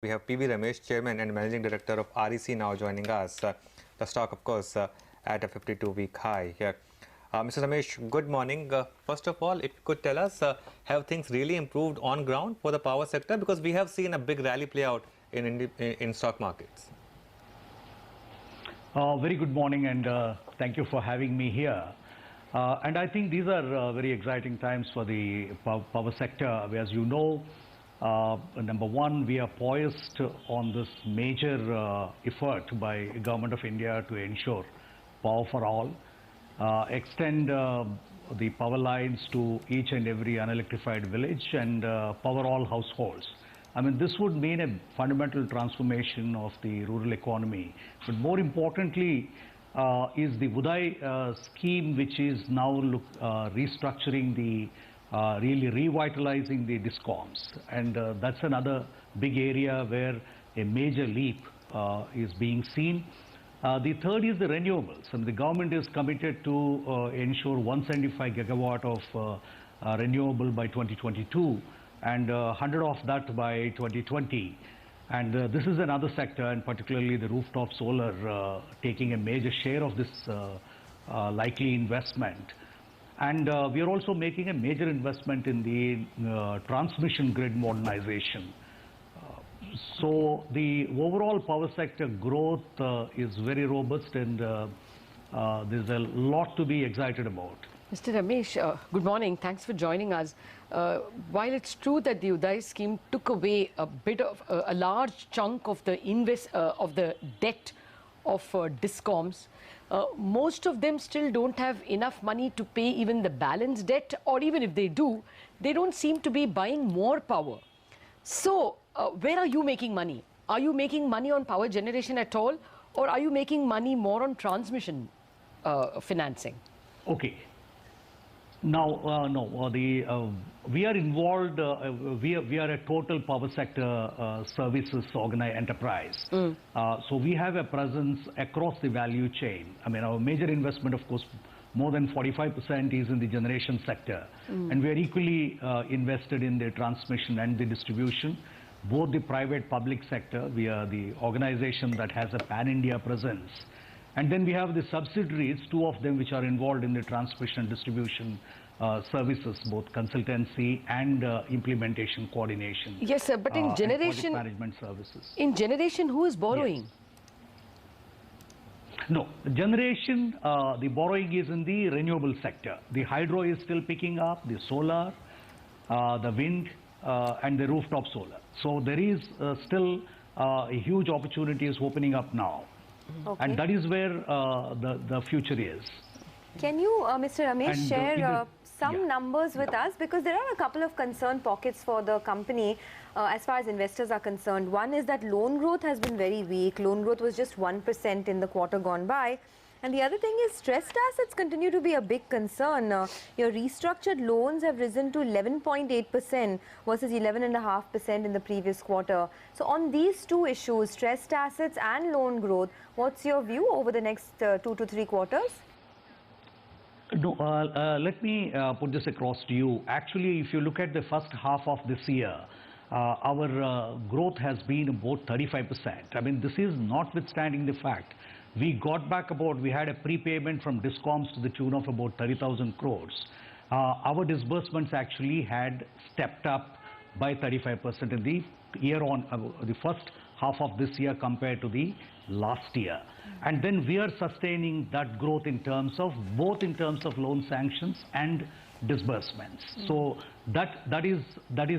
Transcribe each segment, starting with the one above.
We have PV Ramesh, Chairman and Managing Director of REC, now joining us. The stock, of course, at a 52-week high here. Mr. Ramesh, good morning. First of all, if you could tell us, have things really improved on ground for the power sector? Because we have seen a big rally play out in stock markets. Very good morning, and thank you for having me here. And I think these are very exciting times for the power sector. As you know, number one, we are poised on this major effort by Government of India to ensure power for all, extend the power lines to each and every unelectrified village, and power all households. I mean, this would mean a fundamental transformation of the rural economy. But more importantly, is the Uday scheme, which is now restructuring the, really revitalizing the DISCOMs. And that's another big area where a major leap is being seen. The third is the renewables. And the government is committed to ensure 175 gigawatt of renewable by 2022. And 100 of that by 2020. And this is another sector, and particularly the rooftop solar taking a major share of this likely investment. And we are also making a major investment in the transmission grid modernization. So the overall power sector growth is very robust, and there's a lot to be excited about. Mr. Ramesh, good morning. Thanks for joining us. While it's true that the Uday scheme took away a bit of a large chunk of the debt of DISCOMs, most of them still don't have enough money to pay even the balance debt, or even if they do, they don't seem to be buying more power. So, where are you making money? Are you making money on power generation at all, or are you making money more on transmission financing? Okay. Now, no, we are involved, we are a total power sector services enterprise. So we have a presence across the value chain. I mean, our major investment, of course, more than 45% is in the generation sector. And we are equally invested in the transmission and the distribution, both the private public sector. We are the organization that has a pan-India presence. And then we have the subsidiaries, two of them which are involved in the transmission and distribution services, both consultancy and implementation coordination. Yes, sir, but in generation, management services. In generation, who is borrowing? Yes. No, generation, the borrowing is in the renewable sector. The hydro is still picking up, the solar, the wind, and the rooftop solar. So there is still a huge opportunities opening up now. Okay. And that is where the future is. Can you, Mr. Ramesh, share some numbers with us? Because there are a couple of concern pockets for the company as far as investors are concerned. One is that loan growth has been very weak. Loan growth was just 1% in the quarter gone by. And the other thing is stressed assets continue to be a big concern. Your restructured loans have risen to 11.8% versus 11.5% in the previous quarter. So on these two issues, stressed assets and loan growth, what's your view over the next 2 to 3 quarters? No, let me put this across to you. Actually, if you look at the first half of this year, our growth has been about 35%. I mean, this is notwithstanding the fact we got back we had a prepayment from DISCOMs to the tune of about 30,000 crores. Our disbursements actually had stepped up by 35% in the the first half of this year compared to the last year. And then we are sustaining that growth in terms of both in terms of loan sanctions and disbursements. So that is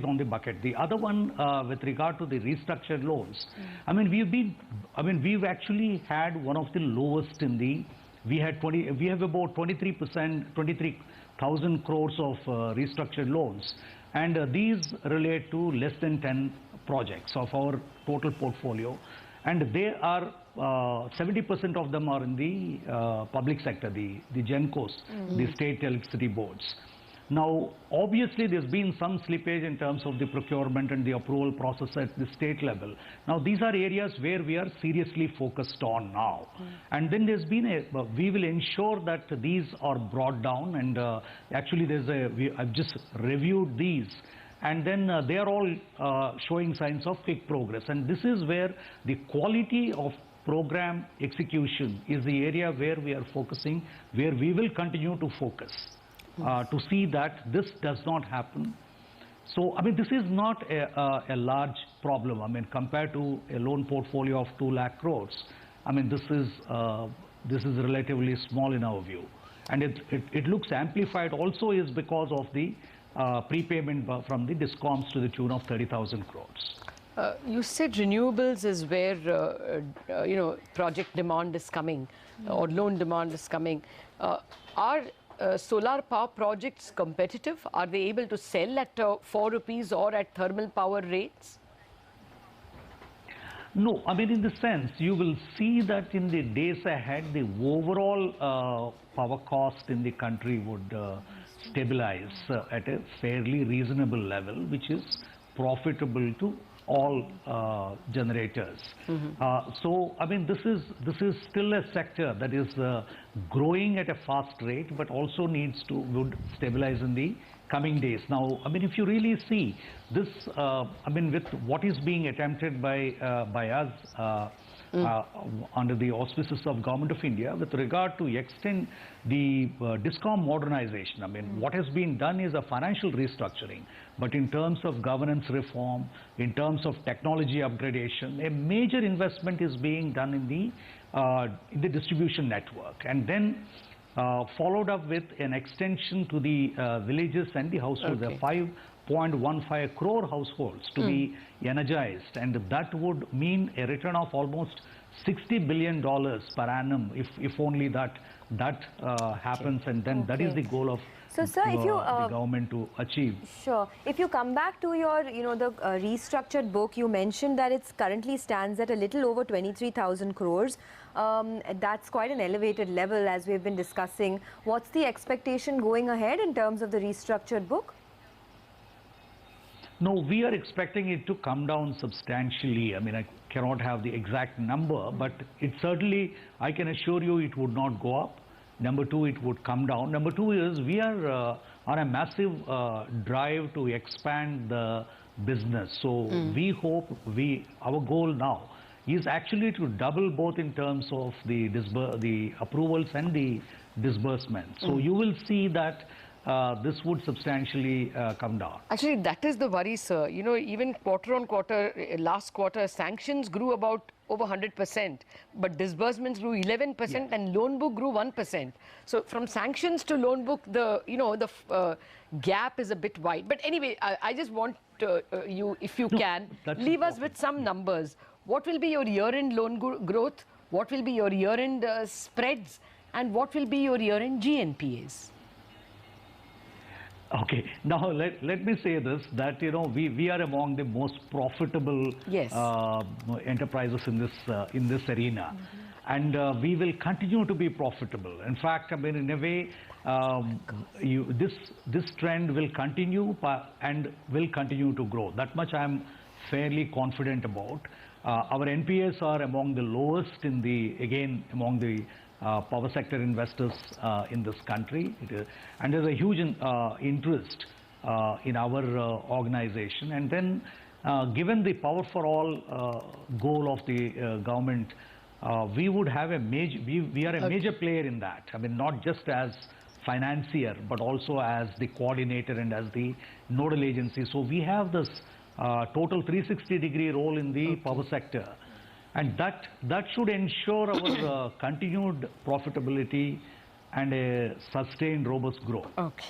on the bucket. The other one with regard to the restructured loans, I mean we've actually had one of the lowest in the, we have about 23,000 crores of restructured loans, and these relate to less than 10 projects of our total portfolio, and they are 70% of them are in the public sector, the GENCOs, the state electricity boards. Now, obviously, there's been some slippage in terms of the procurement and the approval process at the state level. Now, these are areas where we are seriously focused on now. And then there's been we will ensure that these are brought down, and actually I've just reviewed these and then they are all showing signs of quick progress. And this is where the quality of program execution is the area where we are focusing, where we will continue to focus to see that this does not happen. So, I mean, this is not a large problem. I mean, compared to a loan portfolio of 2 lakh crores, I mean, this is relatively small in our view. And it looks amplified also is because of the prepayment from the DISCOMs to the tune of 30,000 crores. You said renewables is where, project demand is coming or loan demand is coming. Are solar power projects competitive? Are they able to sell at 4 rupees or at thermal power rates? No, I mean, in the sense, you will see that in the days ahead, the overall power cost in the country would stabilize at a fairly reasonable level, which is profitable to all generators. So, I mean, this is still a sector that is growing at a fast rate, but also would stabilize in the coming days. Now, I mean, if you really see this, I mean, with what is being attempted by us under the auspices of Government of India with regard to extend the DISCOM modernization. I mean, what has been done is a financial restructuring, but in terms of governance reform, in terms of technology upgradation, a major investment is being done in the distribution network, and then followed up with an extension to the villages and the households. Okay. The 5.15 crore households to be energized, and that would mean a return of almost $60 billion per annum if only that happens, and then that is the goal of So, sir, if you the government to achieve. Sure. If you come back to your, the restructured book, you mentioned that it currently stands at a little over 23,000 crores. That's quite an elevated level, as we've been discussing. What's the expectation going ahead in terms of the restructured book? No, we are expecting it to come down substantially. I mean, I cannot have the exact number, but it certainly, I can assure you, it would not go up. Number two, it would come down. Number two is we are on a massive drive to expand the business. So we hope, our goal now is actually to double both in terms of the approvals and the disbursement. So you will see that this would substantially come down. Actually, that is the worry, sir. Even quarter on quarter, last quarter, sanctions grew about over 100%, but disbursements grew 11% and loan book grew 1%. So from sanctions to loan book, the gap is a bit wide. But anyway, I just want you, if you can, leave us with some numbers. What will be your year-end loan growth? What will be your year-end spreads? And what will be your year-end GNPAs? Okay, now let me say this, that we are among the most profitable enterprises in this arena, and we will continue to be profitable. In fact, I mean, in a way, this trend will continue and will continue to grow. That much I am fairly confident about. Our NPAs are among the lowest among the power sector investors in this country, and there's a huge interest in our organization. And then given the power for all goal of the government, we would have we are a major player in that. I mean, not just as financier, but also as the coordinator and as the nodal agency. So we have this total 360-degree role in the power sector. And that should ensure our continued profitability and a sustained, robust growth. Okay.